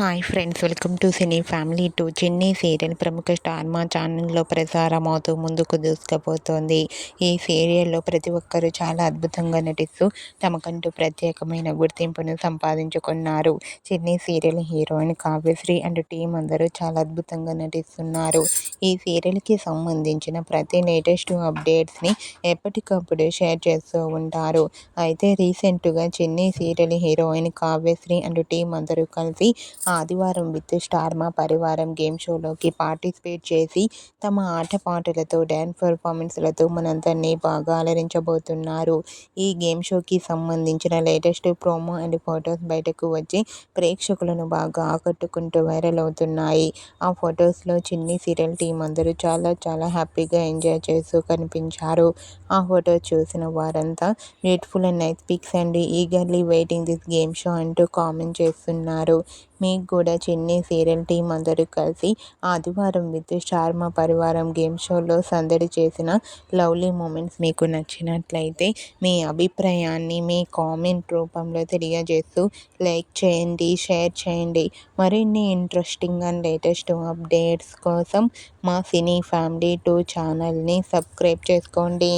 Hi friends, welcome to cine family two. చిన్ని serial ప్రముఖ star మా ఛానల్లో ప్రసారమవుతూ ముందుకు దూసుకుపోతోంది. ఈ సీరియల్లో ప్రతి ఒక్కరూ చాలా అద్భుతంగా నటిస్తూ తమకంటూ ప్రత్యేకమైన గుర్తింపును సంపాదించుకున్నారు. చిన్ని serial heroine Kavyasri and team అందరూ చాలా అద్భుతంగా నటిస్తున్నారు. ఈ సీరియల్కి సంబంధించిన ప్రతి లేటెస్ట్ అప్డేట్స్ని ఎప్పటికప్పుడు షేర్ చేస్తూ ఉంటారు. అయితే రీసెంట్గా చిన్ని serial heroine Kavyasri and team అందరూ కలిసి ఆదివారం విత్ స్టార్ మా పరివారం గేమ్ షోలోకి పార్టిసిపేట్ చేసి తమ ఆటపాటలతో డ్యాన్స్ పర్ఫార్మెన్స్లతో మనందరినీ బాగా అలరించబోతున్నారు. ఈ గేమ్ షోకి సంబంధించిన లేటెస్ట్ ప్రోమో అండ్ ఫొటోస్ బయటకు వచ్చి ప్రేక్షకులను బాగా ఆకట్టుకుంటూ వైరల్ అవుతున్నాయి. ఆ ఫొటోస్లో చిన్ని సీరియల్ టీం అందరూ చాలా హ్యాపీగా ఎంజాయ్ చేస్తూ కనిపించారు. ఆ ఫొటోస్ చూసిన వారంతా beautiful and nice pics and eagerly waiting this game show అంటూ కామెంట్ చేస్తున్నారు. మీకు కూడా చిన్ని సీరియల్ టీం అందరూ కలిసి ఆదివారం విత్ స్టార్ మా పరివారం గేమ్ షోలో సందడి చేసిన లవ్లీ మూమెంట్స్ మీకు నచ్చినట్లయితే మీ అభిప్రాయాన్ని మీ కామెంట్ రూపంలో తెలియజేస్తూ లైక్ చేయండి, షేర్ చేయండి. మరిన్ని ఇంట్రెస్టింగ్ అండ్ లేటెస్ట్ అప్డేట్స్ కోసం మా సినీ ఫ్యామిలీ 2 ఛానల్ని సబ్స్క్రైబ్ చేసుకోండి.